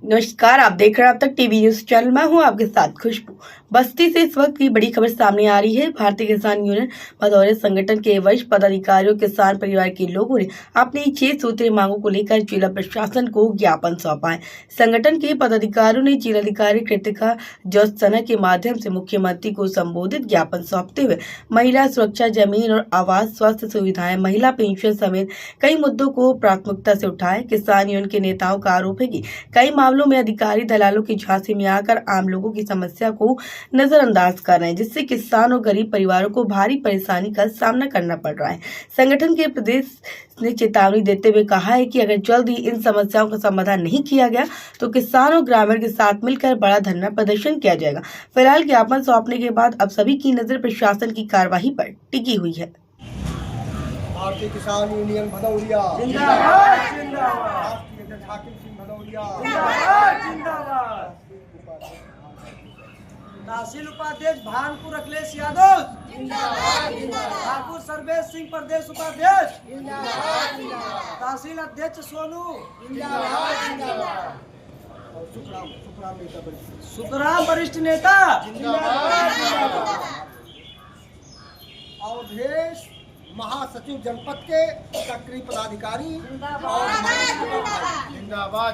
नमस्कार, आप देख रहे हैं अब तक टीवी न्यूज चैनल। मैं हूं आपके साथ खुशबू। बस्ती से इस वक्त की बड़ी खबर सामने आ रही है। भारतीय किसान यूनियन भदौरे संगठन के वरिष्ठ पदाधिकारियों किसान परिवार के लोगों ने अपनी 6 सूत्रीय मांगों को लेकर जिला प्रशासन को ज्ञापन सौंपा है। संगठन के पदाधिकारियों ने जिलाधिकारी कृतिका जोत्सना के माध्यम से मुख्यमंत्री को संबोधित ज्ञापन सौंपते हुए महिला सुरक्षा, जमीन और आवास, स्वास्थ्य सुविधाएं, महिला पेंशन समेत कई मुद्दों को प्राथमिकता से उठाया। किसान यूनियन के नेताओं का आरोप है कि कई मामलों में अधिकारी दलालों की झांसे में आकर आम लोगों की समस्या को नजरअंदाज कर रहे हैं, जिससे किसान और गरीब परिवारों को भारी परेशानी का सामना करना पड़ रहा है। संगठन के प्रदेश ने चेतावनी देते हुए कहा है कि अगर जल्द ही इन समस्याओं का समाधान नहीं किया गया तो किसान और ग्रामीण के साथ मिलकर बड़ा धरना प्रदर्शन किया जाएगा। फिलहाल ज्ञापन सौंपने के बाद अब सभी की नजर प्रशासन की कार्यवाही पर टिकी हुई है। भारतीय किसान यूनियन भदौरिया जिंदाबाद, जिंदाबाद। हाकिम सिंह भदौरिया जिंदाबाद। तहसील उपाध्यक्ष भानपुर अखिलेश यादव जिंदाबाद, जिंदाबाद। ठाकुर सर्वेश सिंह प्रदेश उपाध्यक्ष जिंदाबाद, जिंदाबाद। तहसील अध्यक्ष सोनू जिंदाबाद, जिंदाबाद। सुखराम वरिष्ठ नेता जिंदाबाद, जिंदाबाद। अवधेश महासचिव जनपद के सक्रिय पदाधिकारी जिंदाबाद, जिंदाबाद।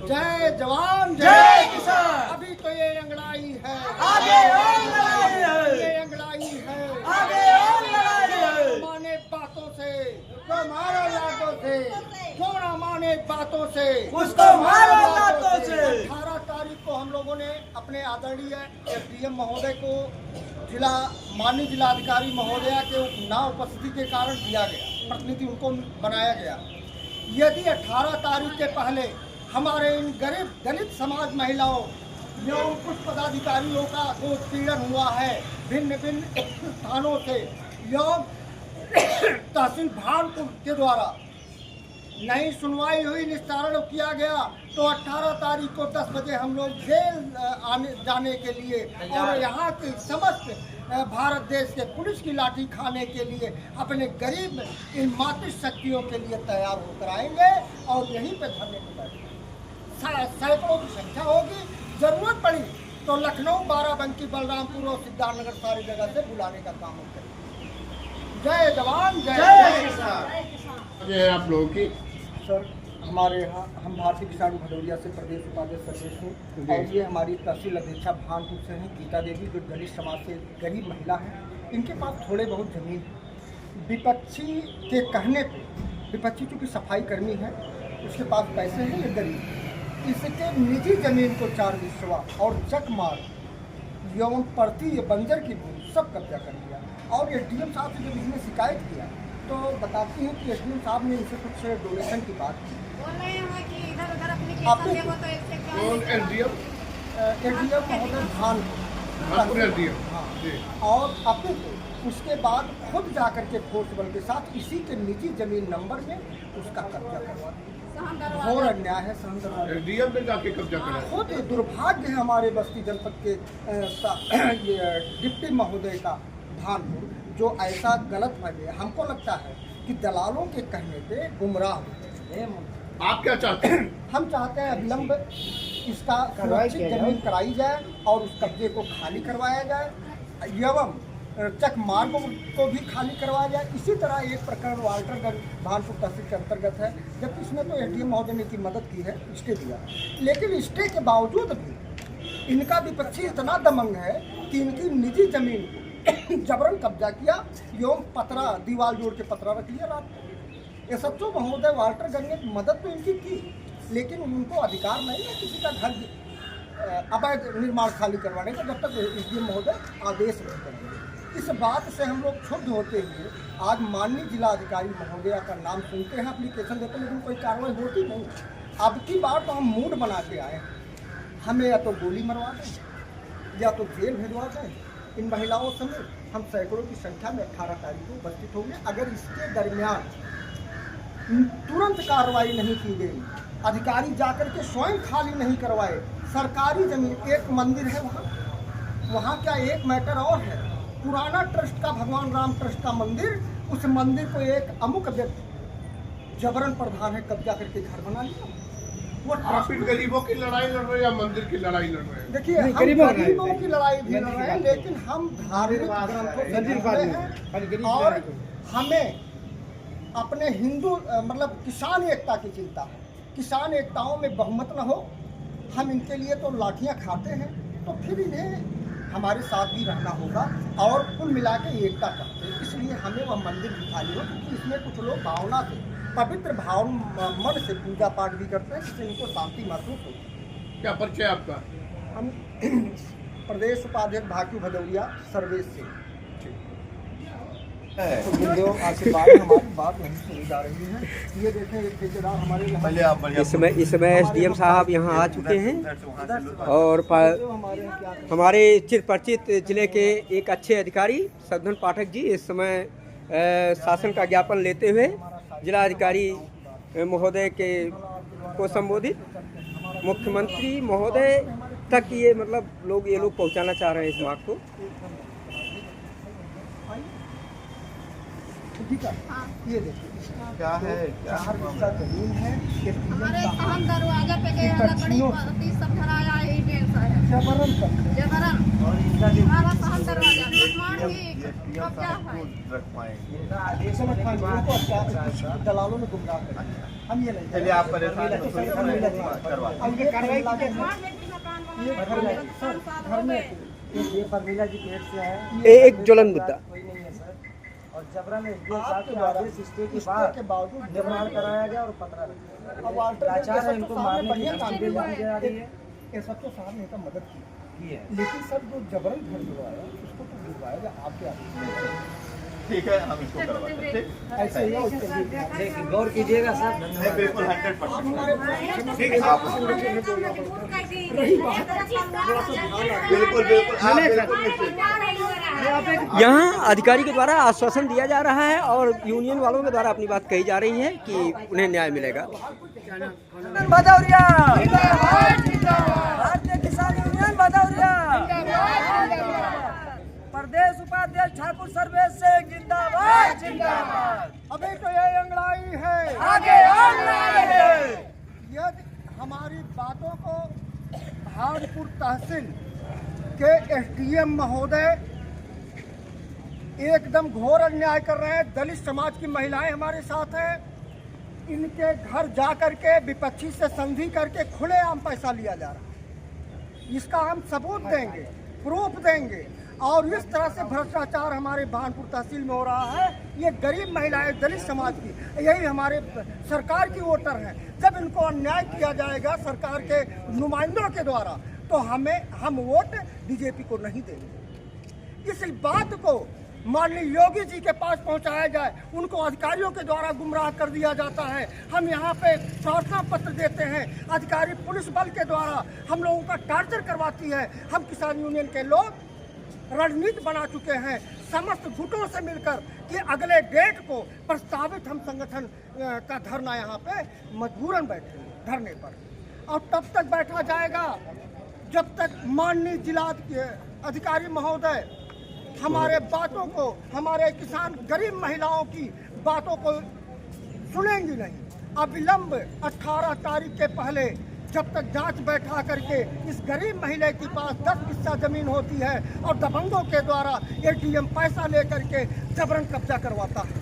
जय जवान जय किसान। अभी तो ये अंगड़ाई है, आगे और लड़ाई है, ये अंगड़ाई है, आगे और लड़ाई है। माने बातों से तो मारो लातों से, जो ना माने बातों से उसको मारो लातों से। 18 तारीख को हम लोगों ने अपने आदरणीय एसडीएम महोदय को माननीय जिलाधिकारी महोदया के ना उपस्थिति के कारण दिया गया, प्रतिनिधि उनको बनाया गया। यदि 18 तारीख के पहले हमारे इन गरीब दलित समाज महिलाओं एवं कुछ पदाधिकारियों का जो उत्पीड़न हुआ है भिन्न भिन्न स्थानों से एवं तहसील भानपुर के द्वारा नहीं सुनवाई हुई, निस्तारण किया गया, तो 18 तारीख को 10 बजे हम लोग जेल आने जाने के लिए और यहाँ के समस्त भारत देश के पुलिस की लाठी खाने के लिए अपने गरीब इन मातृ शक्तियों के लिए तैयार होकर आएंगे और यहीं पे धरने में बैठेंगे। सैकड़ों की संख्या होगी, जरूरत पड़ी तो लखनऊ, बाराबंकी, बलरामपुर और सिद्धार्थनगर सारी जगह से बुलाने का काम होता है। जय जवान जय किसान। ये आप लोगों की सर, हमारे यहाँ हम भारतीय किसान भदौरिया से प्रदेश उपाध्यक्ष सर्वेश हूँ और ये हमारी तहसील अध्यक्षा भानपुर से हैं गीता देवी, जो दलित समाज से गरीब महिला हैं। इनके पास थोड़े बहुत जमीन है। विपक्षी के कहने पे, विपक्षी चूँकि सफाई कर्मी है, उसके पास पैसे हैं, ये गरीब, इसके निजी जमीन को 4 विश्वा और चकमार यौन प्रति बंजर की भूमि सब कब्जा कर लिया। और एसडीएम साहब से जब इसने शिकायत किया तो बताती हैं कि एसडीएम साहब ने इनसे कुछ डोनेशन की बात की। एसडीएम महोदय भानपुर एसडीएम, हाँ। और अपने उसके बाद खुद जाकर के फोर्स बल के साथ इसी के निजी जमीन नंबर में उसका कब्जा करवा दिया। घोर अन्याय है। एसडीएम ने जाके कब्जा करा। खुद दुर्भाग्य है हमारे बस्ती जनपद के ये डिप्टी महोदय का भानपुर, जो ऐसा गलत फैसले। हमको लगता है कि दलालों के कहने पे गुमराह होते हैं। आप क्या चाहते हैं? हम चाहते हैं अविलंब इसका सुरक्षित जमीन कराई जाए और उस कब्जे को खाली करवाया जाए एवं चक मार्ग को भी खाली करवाया जाए। इसी तरह एक प्रकरण वाल्टरगंज भानपुर तहसील के अंतर्गत है, जबकि इसमें तो एसडीएम महोदय ने की मदद की है, स्टे दिया, लेकिन स्टे के बावजूद भी इनका विपक्षी इतना दमंग है कि इनकी निजी जमीन को जबरन कब्जा किया एवं पतरा, दीवार जोड़ के पतरा रख लिया रात को। एसएचओ महोदय वाल्टरगंज ने मदद तो इनकी की, लेकिन उनको अधिकार नहीं है किसी का घर अवैध निर्माण खाली करवाने का, जब तक एसडीएम महोदय आदेश नहीं करेंगे। इस बात से हम लोग क्षुब्ध होते हुए आज माननीय जिलाधिकारी महोदया का नाम सुनते हैं, एप्लीकेशन देते हैं, लेकिन कोई कार्रवाई होती नहीं। अब की बार तो हम मूड बना के आए, हमें या तो गोली मरवा दें या तो जेल भिजवा दें। इन महिलाओं समेत हम सैकड़ों की संख्या में 18 तारीख को उपस्थित होंगे। अगर इसके दरमियान तुरंत कार्रवाई नहीं की गई, अधिकारी जाकर के स्वयं खाली नहीं करवाए, सरकारी जमीन, एक मंदिर है वहाँ क्या एक मैटर और है, पुराना ट्रस्ट का, भगवान राम ट्रस्ट का मंदिर, उस मंदिर को एक अमुक व्यक्ति जबरन प्रधान है कब्जा करके घर बना लिया। वो आप इन गरीबों की लड़ाई लड़ रहे हैं या मंदिर की लड़ाई लड़ रहे हैं? देखिए, हम गरीबों की लड़ाई भी लड़ रहे हैं, लेकिन हम धार्मिक ग्रंथों से जुड़े हैं और हमें अपने हिंदू मतलब किसान एकता की चिंता है। किसान एकताओं में बहुमत न हो, हम इनके लिए तो लाठियां खाते हैं, तो फिर इन्हें हमारे साथ भी रहना होगा और कुल मिला के एकता करते हैं। इसलिए हमें वह मंदिर दिखाई हो, क्योंकि इसमें कुछ लोग भावना से, पवित्र भाव मन से पूजा पाठ भी करते हैं, जिससे इनको शांति महसूस होती है। क्या परिचय आपका? हम प्रदेश उपाध्यक्ष भाक्यू भदौरिया सर्वेश से। तो गुरुदेव आशीर्वाद हमारी बात नहीं सुनी जा रही है। ये देखें, एक ठेकेदार हमारे इस समय एसडीएम साहब यहाँ आ चुके हैं और हमारे चिर परिचित जिले के एक अच्छे अधिकारी सदन पाठक जी इस समय शासन का ज्ञापन लेते हुए जिलाधिकारी महोदय को संबोधित मुख्यमंत्री महोदय तक ये मतलब ये लोग पहुँचाना चाह रहे हैं इस मांग को। ये देखिए, क्या है, क्या 4 बिस्सा जमीन है। हमारे हम दरवाजे पे गए लकड़ी पत्ती सब भराया है, जबरन जबरन हमारा सहन दरवाजा निर्माण की कब्जा है। दलालों ने गुमराह कर दिया। हम ये नहीं, चलिए आप परेशान मत होइए, करवा अब ये कार्रवाई घर में ये फर्मिला जी पेट से है, एक ज्वलन मुद्दा और जबरन के आदेश स्टे के बाद निर्माण कराया गया और पतरा लाचार है, इनको मारने की धमकी दी जा रही है। ये सब तो साहब ने मदद की है, लेकिन सर जो जबरन घर गिरवाया उसको तो गिरवाएगा आपके आदेश। ठीक है, हम इसको करवाते हैं। ठीक, ऐसे ही लेकिन गौर कीजिएगा सर। नहीं, बिल्कुल 100%। बिल्कुल बिल्कुल आप बिल्कुल निश्चित। यहाँ अधिकारी के द्वारा आश्वासन दिया जा रहा है और यूनियन वालों के द्वारा अपनी बात कही जा रही है कि उन्हें न्याय मिलेगा। भदौरिया भारतीय किसान यूनियन भदौरिया, प्रदेश उपाध्यक्ष ठाकुर सर्वेश से जिंदाबाद जिंदाबाद। अभी तो ये अंगड़ाई है, आगे अंगड़ाई है। यदि हमारी बातों को भागपुर तहसील के एसडीएम महोदय एकदम घोर अन्याय कर रहे हैं। दलित समाज की महिलाएं हमारे साथ हैं, इनके घर जा करके विपक्षी से संधि करके खुलेआम पैसा लिया जा रहा है। इसका हम सबूत देंगे, प्रूफ देंगे। और इस तरह से भ्रष्टाचार हमारे भागपुर तहसील में हो रहा है। ये गरीब महिलाएं दलित समाज की, यही हमारे सरकार की वोटर हैं। जब इनको अन्याय किया जाएगा सरकार के नुमाइंदों के द्वारा, तो हम वोट बीजेपी को नहीं देंगे। इस बात को माननीय योगी जी के पास पहुंचाया जाए। उनको अधिकारियों के द्वारा गुमराह कर दिया जाता है। हम यहाँ पे प्रार्थना पत्र देते हैं, अधिकारी पुलिस बल के द्वारा हम लोगों का टार्चर करवाती है। हम किसान यूनियन के लोग रणनीति बना चुके हैं समस्त गुटों से मिलकर कि अगले डेट को प्रस्तावित हम संगठन का धरना यहाँ पे मजबूरन बैठे धरने पर, और तब तक बैठा जाएगा जब तक माननीय जिला अधिकारी महोदय हमारे बातों को, हमारे किसान गरीब महिलाओं की बातों को सुनेंगी नहीं। अविलंब 18 तारीख के पहले जब तक जांच बैठा करके इस गरीब महिला के पास 10 हिस्सा जमीन होती है और दबंगों के द्वारा एटीएम पैसा लेकर के जबरन कब्जा करवाता है।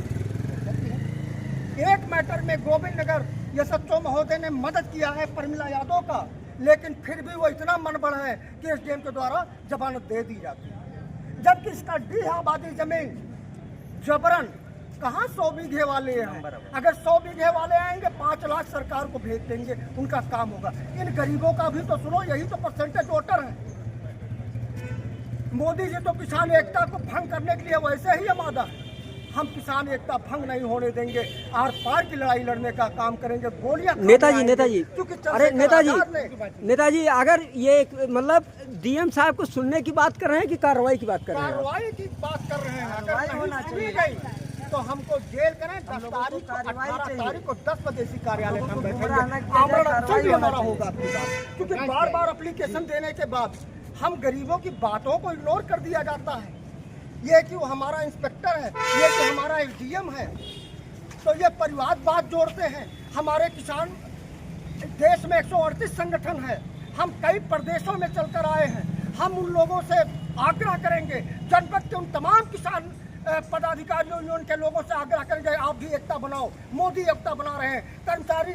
एक मैटर में गोविंद नगर एसएचओ महोदय ने मदद किया है प्रमिला यादव का, लेकिन फिर भी वो इतना मन बढ़ा है कि एसडीएम के द्वारा जमानत दे दी जाती है। जबकि इसका डी आबादी जमीन जबरन कहाँ 100 बीघे वाले हैं। अगर 100 बीघे वाले आएंगे 5 लाख सरकार को भेज देंगे, उनका काम होगा। इन गरीबों का भी तो सुनो, यही तो परसेंटेज वोटर है। मोदी जी तो किसान एकता को भंग करने के लिए वैसे ही आमादा है। हम किसान एकता भंग नहीं होने देंगे, आर पार की लड़ाई लड़ने का काम करेंगे। गोलियां नेताजी अरे नेताजी अगर ये मतलब डीएम साहब को सुनने की बात कर रहे हैं कि कार्रवाई की बात कर रहे हैं? कार्रवाई की बात कर रहे हैं। अगर होना चाहिए तो हमको जेल करें। 10 तारीख को 18 तारीख को 10 बजे इसी कार्यालय में हम बैठेंगे। आमरण भी हमारा होगा, क्योंकि बार बार एप्लीकेशन देने के बाद हम गरीबों की बातों को इग्नोर कर दिया जाता है। ये कि वो हमारा इंस्पेक्टर है, ये कि हमारा एसडीएम है, तो ये परिवारवाद जोड़ते हैं। हमारे किसान देश में 138 संगठन है, हम कई प्रदेशों में चलकर आए हैं। हम उन लोगों से आग्रह करेंगे, जनपद के उन तमाम किसान पदाधिकारियों यूनियन के लोगों से आग्रह करेंगे, आप भी एकता बनाओ। मोदी एकता बना रहे हैं, कर्मचारी